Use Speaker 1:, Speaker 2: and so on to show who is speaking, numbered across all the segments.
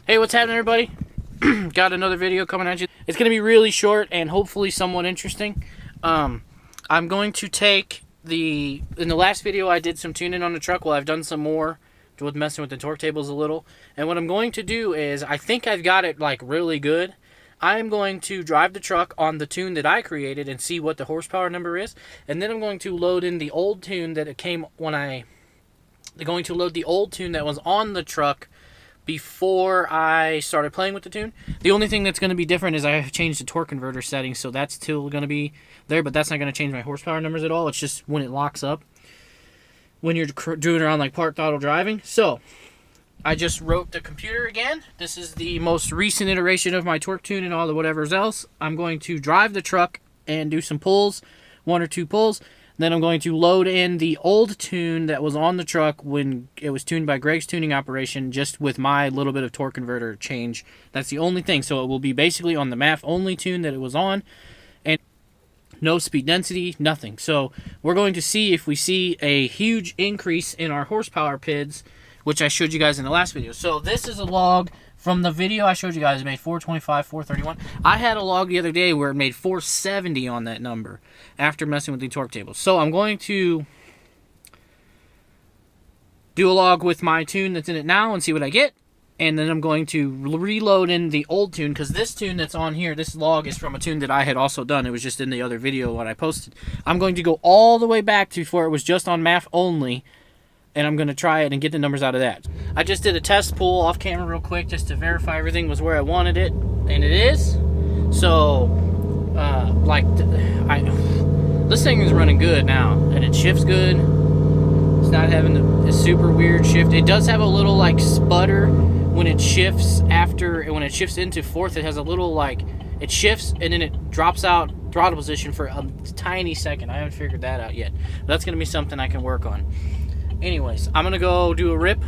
Speaker 1: Hey, what's happening, everybody? Got another video coming at you. It's going to be really short and hopefully somewhat interesting. I'm going to take in the last video I did some tuning on the truck. Well, I've done some more with messing with the torque tables a little. And what I'm going to do is, I think I've got it like really good. I am going to drive the truck on the tune that I created and see what the horsepower number is. And then I'm going to load in the old tune that it came when going to load the old tune that was on the truck before I started playing with the tune. The only thing that's going to be different is I have changed the torque converter settings, so that's still going to be there, but that's not going to change my horsepower numbers at all. It's just when it locks up, when you're doing around like part throttle driving. So I just wrote the computer again. This is the most recent iteration of my torque tune and all the whatever's else. I'm going to drive the truck and do some pulls, 1 or 2 pulls. Then I'm going to load in the old tune that was on the truck when it was tuned by Greg's tuning operation, just with my little bit of torque converter change. That's the only thing. So it will be basically on the MAF only tune that it was on, and no speed density, nothing. So we're going to see if we see a huge increase in our horsepower PIDs, which I showed you guys in the last video. So this is a log from the video I showed you guys. It made 425, 431. I had a log the other day where it made 470 on that number after messing with the torque table. So I'm going to do a log with my tune that's in it now and see what I get. And then I'm going to reload in the old tune, because this tune that's on here, this log is from a tune that I had also done. It was just in the other video what I posted. I'm going to go all the way back to before it was just on MAF only, and I'm going to try it and get the numbers out of that. I just did a test pull off camera real quick just to verify everything was where I wanted it, and it is. So, this thing is running good now, and it shifts good. It's not having a super weird shift. It does have a little like sputter when it shifts when it shifts into fourth. It has a little like, it shifts and then it drops out throttle position for a tiny second. I haven't figured that out yet. But that's going to be something I can work on. Anyways, I'm going to go do a rip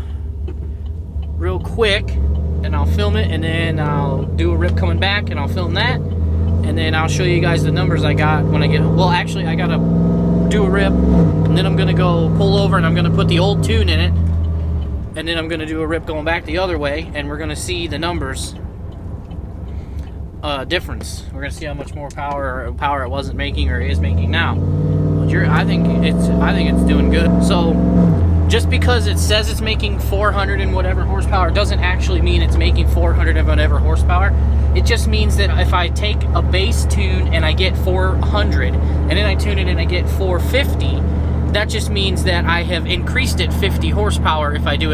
Speaker 1: real quick, and I'll film it, and then I'll do a rip coming back, and I'll film that, and then I'll show you guys the numbers I got when I get, well, actually, I got to do a rip, and then I'm going to go pull over, and I'm going to put the old tune in it, and then I'm going to do a rip going back the other way, and we're going to see the numbers difference. We're going to see how much more power it wasn't making or is making now. I think it's doing good. So just because it says it's making 400 and whatever horsepower doesn't actually mean it's making 400 and whatever horsepower. It just means that if I take a base tune and I get 400 and then I tune it and I get 450, that just means that I have increased it 50 horsepower if I do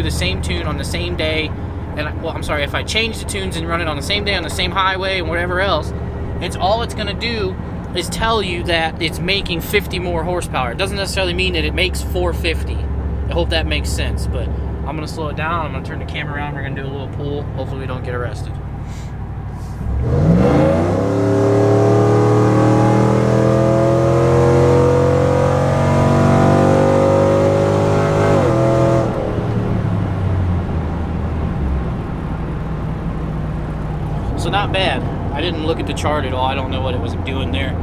Speaker 1: the same tune on the same day. If I change the tunes and run it on the same day on the same highway and whatever else, it's going to do is tell you that it's making 50 more horsepower. It doesn't necessarily mean that it makes 450. I hope that makes sense, but I'm going to slow it down. I'm going to turn the camera around. We're going to do a little pull. Hopefully we don't get arrested. So not bad. I didn't look at the chart at all. I don't know what it was doing there.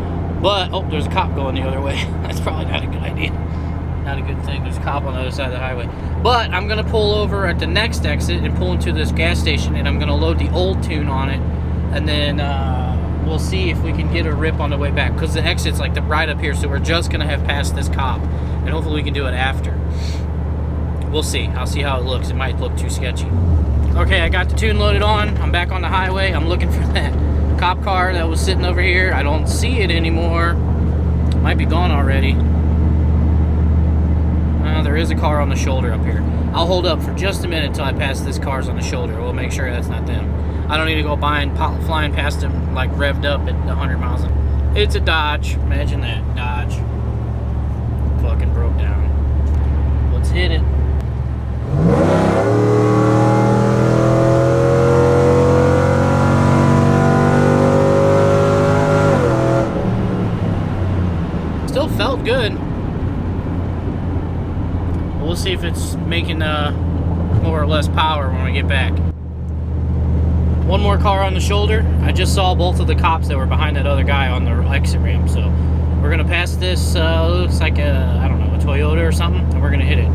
Speaker 1: But, oh, there's a cop going the other way. That's probably not a good idea. Not a good thing. There's a cop on the other side of the highway. But I'm going to pull over at the next exit and pull into this gas station, and I'm going to load the old tune on it. And then we'll see if we can get a rip on the way back, because the exit's like right up here, so we're just going to have passed this cop. And hopefully we can do it after. We'll see. I'll see how it looks. It might look too sketchy. Okay, I got the tune loaded on. I'm back on the highway. I'm looking for that cop car that was sitting over here. I don't see it anymore. Might be gone already. There is a car on the shoulder up here. I'll hold up for just a minute until I pass this car's on the shoulder. We'll make sure that's not them. I don't need to go flying past them like revved up at 100 miles an hour. It's a Dodge. Imagine that. Dodge. Fucking broke down. Let's hit it. Still felt good. We'll see if it's making more or less power when we get back. One more car on the shoulder. I just saw both of the cops that were behind that other guy on the exit ramp. So we're gonna pass this. Looks like I don't know, a Toyota or something, and we're gonna hit it.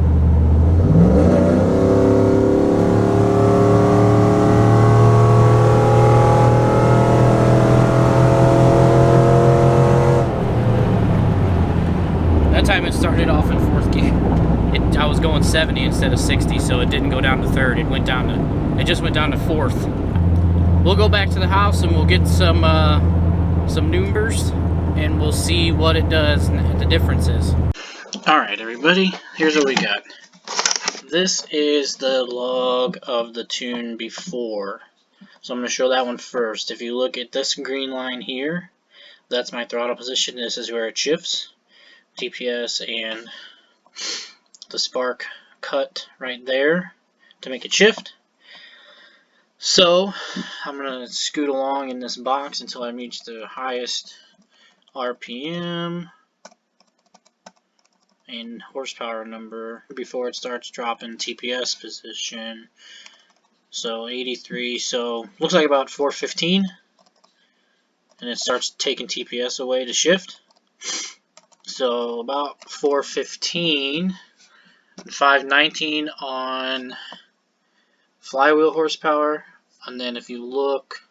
Speaker 1: instead of 60, so it didn't go down to third. It just went down to fourth. We'll go back to the house and we'll get some numbers, and we'll see what it does and the differences. Alright everybody, here's what we got. This is the log of the tune before. So I'm going to show that one first. If you look at this green line here, that's my throttle position. This is where it shifts. TPS and the spark cut right there to make it shift. So I'm going to scoot along in this box until I reach the highest RPM and horsepower number before it starts dropping TPS position. So 83, so looks like about 415, and it starts taking TPS away to shift. So about 415, 519 on flywheel horsepower, and then if you look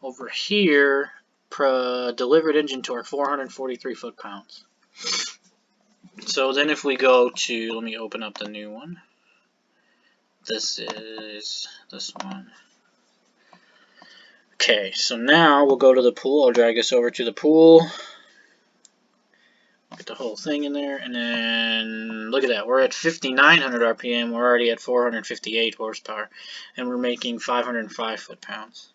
Speaker 1: over here, delivered engine torque 443 foot-pounds. So then if we go to, let me open up the new one. This is this one. Okay, so now we'll go to the pool. I'll drag this over to the pool. Get the whole thing in there, and then look at that. We're at 5,900 RPM. We're already at 458 horsepower, and we're making 505 foot-pounds.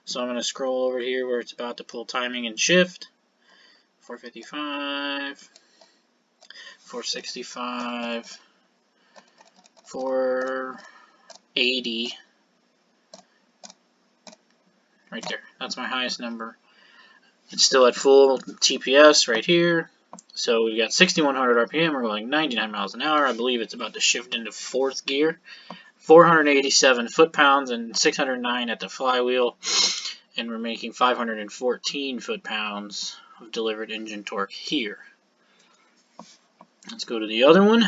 Speaker 1: So I'm going to scroll over here where it's about to pull timing and shift. 455, 465, 480. Right there. That's my highest number. It's still at full TPS right here. So we've got 6,100 RPM. We're going 99 miles an hour. I believe it's about to shift into fourth gear. 487 foot-pounds and 609 at the flywheel. And we're making 514 foot-pounds of delivered engine torque here. Let's go to the other one.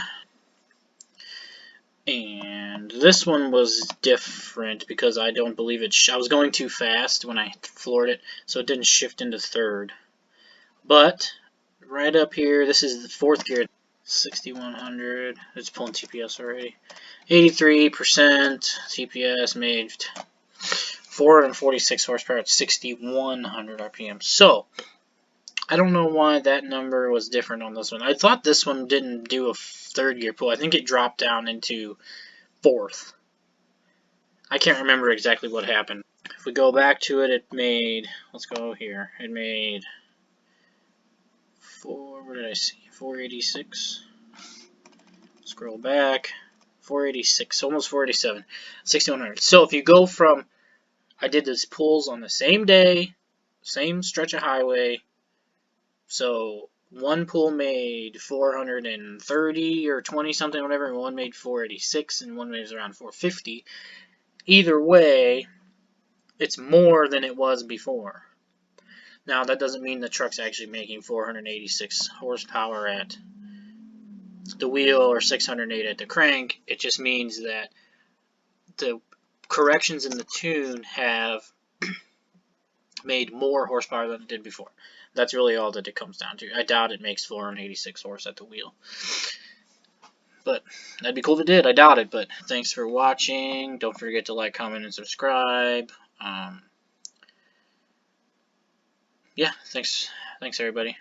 Speaker 1: And this one was different because I don't believe it. I was going too fast when I floored it, so it didn't shift into third. But right up here, this is the fourth gear. 6,100. It's pulling TPS already. 83% TPS made 446 horsepower at 6,100 RPM. So I don't know why that number was different on this one. I thought this one didn't do a third gear pull. I think it dropped down into fourth. I can't remember exactly what happened. If we go back to it, it made, let's go here. It made what did I see? 486. Scroll back. 486, almost 487. 6,100. So if you go from, I did these pulls on the same day, same stretch of highway. So one pull made 430 or 20 something, whatever, and one made 486, and one made around 450. Either way, it's more than it was before. Now, that doesn't mean the truck's actually making 486 horsepower at the wheel or 608 at the crank. It just means that the corrections in the tune have made more horsepower than it did before. That's really all that it comes down to. I doubt it makes 486 horse at the wheel. But that'd be cool if it did. I doubt it, but thanks for watching. Don't forget to like, comment, and subscribe. Yeah, thanks everybody.